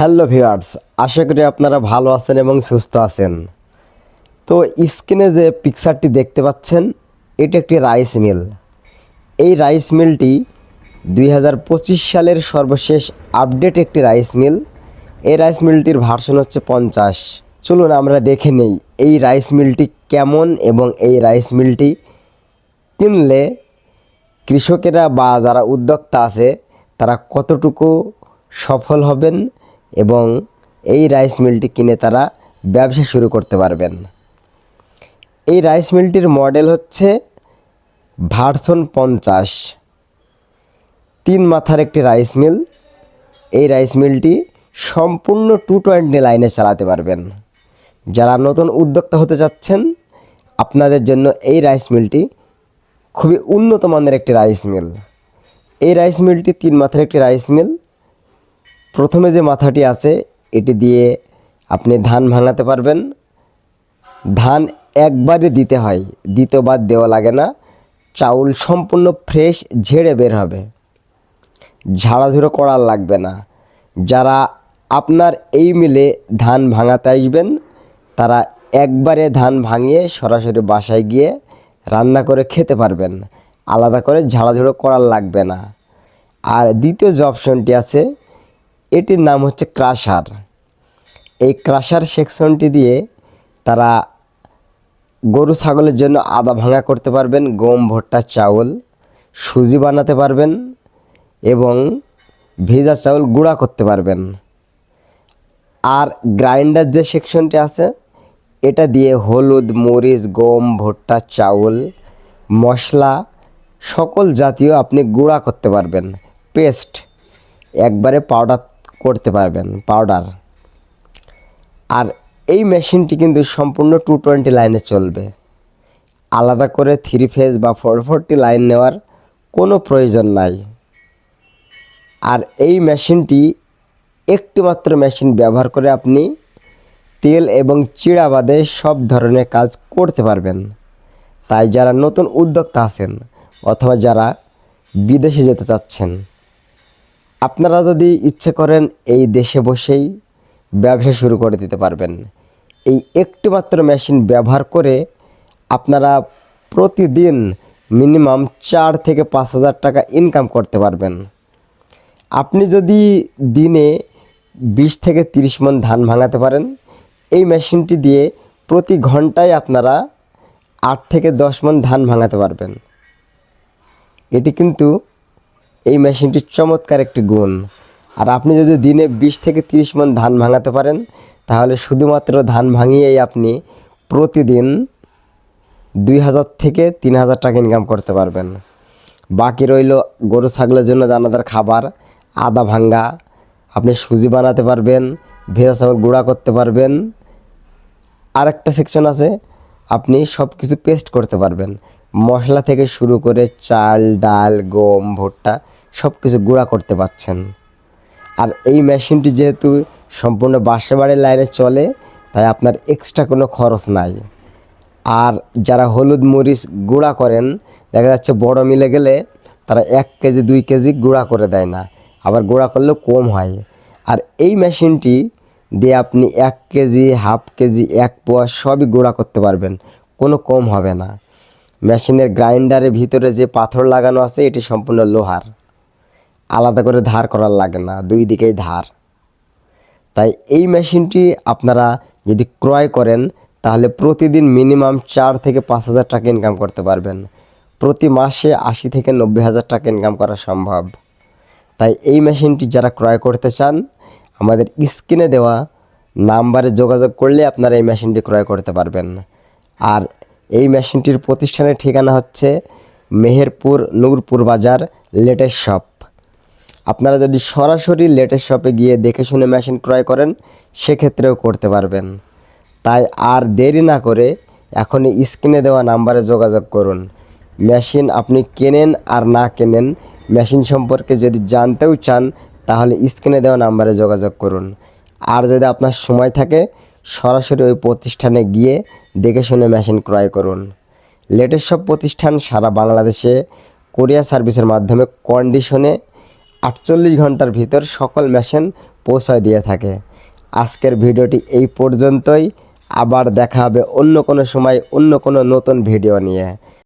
Hello viewers, আশা করি আপনারা ভালো আছেন এবং সুস্থ আছেন। তো স্ক্রিনে যে পিকচারটি দেখতে পাচ্ছেন, এটি একটি রাইস মিল। এই রাইস মিলটি 2025 সালের সর্বশেষ আপডেট একটি রাইস মিল। এই রাইস মিলটির ভার্সন হচ্ছে 50। চলুন আমরা দেখে নেই এই রাইস মিলটি কেমন এবং এই রাইস মিলটি কিনলে কৃষকেরা বা যারা উদ্যোক্তা আছে তারা কতটুকু সফল হবেন এবং এই রাইস মিলটি কিনে তারা ব্যবসা শুরু করতে পারবেন। এই রাইস মিলটির মডেল হচ্ছে ভার্সন 50। 3 মাথার একটি রাইস মিল। এই রাইস মিলটি সম্পূর্ণ 220 লাইনে চালাতে পারবেন। যারা নতুন উদ্যোক্তা হতে চাচ্ছেন আপনাদের জন্য এই রাইস মিলটি খুবই উন্নত মানের একটি রাইস মিল। এই রাইস মিলটি 3 মাথার একটি রাইস মিল। প্রথমে যে মাথাটি আছে এটি দিয়ে আপনি ধান ভাঙাতে পারবেন। ধান একবারে দিতে হয়, দ্বিতীয়বার দেওয়া লাগে না। চাউল সম্পূর্ণ ফ্রেশ ঝেড়ে বের হবে, ঝাড়াঝুড়ো করার লাগবে না। যারা আপনার এই মিলে ধান ভাঙাতে আসবেন তারা একবারে ধান ভাঙিয়ে সরাসরি বাসায় গিয়ে রান্না করে খেতে পারবেন, আলাদা করে ঝাড়াঝুড়ো করার লাগবে না। আর দ্বিতীয় যে অপশনটি আছে এটির নাম হচ্ছে ক্রাশার। এই ক্রাশার সেকশনটি দিয়ে তারা গরু ছাগলের জন্য আদা ভাঙা করতে পারবেন, গম ভুট্টা চাউল সুজি বানাতে পারবেন এবং ভেজা চাউল গুঁড়া করতে পারবেন। আর গ্রাইন্ডার যে সেকশনটি আছে এটা দিয়ে হলুদ মরিচ গম ভুট্টা চাউল মশলা সকল জাতীয় আপনি গুঁড়া করতে পারবেন, পেস্ট একবারে পাউডার করতে পারবেন, পাউডার। আর এই মেশিনটি কিন্তু সম্পূর্ণ 220 লাইনে চলবে। আলাদা করে 3 ফেজ বা 440 লাইন নেওয়ার কোনো প্রয়োজন নাই। আর এই মেশিনটি একটি মাত্র মেশিন ব্যবহার করে আপনি তেল এবং চিড়া বাদে সব ধরনের কাজ করতে পারবেন। তাই যারা নতুন উদ্যোক্তা আছেন অথবা যারা বিদেশে যেতে চাচ্ছেন, আপনারা যদি ইচ্ছে করেন এই দেশে বসেই ব্যবসা শুরু করে দিতে পারবেন। এই একটি মাত্র মেশিন ব্যবহার করে আপনারা প্রতিদিন মিনিমাম 4 থেকে 5 হাজার টাকা ইনকাম করতে পারবেন। আপনি যদি দিনে 20 থেকে 30 মণ ধান ভাঙাতে পারেন, এই মেশিনটি দিয়ে প্রতি ঘন্টায় আপনারা 8 থেকে 10 মণ ধান ভাঙাতে পারবেন। এটি কিন্তু এই মেশিনটির চমৎকার একটি গুণ। আর আপনি যদি দিনে 20 থেকে 30 মণ ধান ভাঙাতে পারেন তাহলে শুধুমাত্র ধান ভাঙিয়েই আপনি প্রতিদিন 2000 থেকে 3000 টাকা ইনকাম করতে পারবেন। বাকি রইল গরু ছাগলের জন্য দানাদার খাবার, আদা ভাঙ্গা, আপনি সুজি বানাতে পারবেন, ভেজা চাউল গুঁড়া করতে পারবেন। আরেকটা সেকশন আছে আপনি সব কিছু পেস্ট করতে পারবেন, মশলা থেকে শুরু করে চাল ডাল গম ভুট্টা সব কিছু গুঁড়া করতে পারছেন। আর এই মেশিনটি যেহেতু সম্পূর্ণ বাসা বাড়ির লাইনে চলে তাই আপনার এক্সট্রা কোনো খরচ নাই। আর যারা হলুদ মরিচ গুঁড়া করেন দেখা যাচ্ছে বড় মিলে গেলে তারা 1 কেজি 2 কেজি গুঁড়া করে দেয় না, আবার গুঁড়া করলেও কম হয়। আর এই মেশিনটি দিয়ে আপনি 1 কেজি হাফ কেজি 1 পোয়া সবই গুঁড়া করতে পারবেন, কোনো কম হবে না। মেশিনের গ্রাইন্ডারের ভিতরে যে পাথর লাগানো আছে এটি সম্পূর্ণ লোহার, আলাদা করে ধার করার লাগে না, 2 দিকেই ধার। তাই এই মেশিনটি আপনারা যদি ক্রয় করেন তাহলে প্রতিদিন মিনিমাম 4 থেকে 5 হাজার টাকা ইনকাম করতে পারবেন। প্রতি মাসে 80 থেকে 90 হাজার টাকা ইনকাম করা সম্ভব। তাই এই মেশিনটি যারা ক্রয় করতে চান আমাদের স্ক্রিনে দেওয়া নাম্বারে যোগাযোগ করলে আপনারা এই মেশিনটি ক্রয় করতে পারবেন। আর এই মেশিনটির প্রতিষ্ঠানের ঠিকানা হচ্ছে মেহেরপুর নূরপুর বাজার লেটেস্ট শপ। আপনারা যদি সরাসরি লেটেস্ট শপে গিয়ে দেখে শুনে মেশিন ক্রয় করেন সেক্ষেত্রেও করতে পারবেন। তাই আর দেরি না করে এখনই স্ক্রিনে দেওয়া নাম্বারে যোগাযোগ করুন। মেশিন আপনি কেনেন আর না কেনেন, মেশিন সম্পর্কে যদি জানতেও চান তাহলে স্ক্রিনে দেওয়া নাম্বারে যোগাযোগ করুন। আর যদি আপনার সময় থাকে সরাসরি ওই প্রতিষ্ঠানে গিয়ে দেখে শুনে মেশিন ক্রয় করুন। লেটেস্ট শপ প্রতিষ্ঠান সারা বাংলাদেশে কুরিয়ার সার্ভিসের মাধ্যমে কন্ডিশনে 48 ঘন্টার ভিতর সকল মেশিন পৌঁছায় দিয়ে থাকে। আজকের ভিডিওটি এই পর্যন্তই, আবার দেখা হবে অন্য কোনো সময় অন্য কোনো নতুন ভিডিও নিয়ে।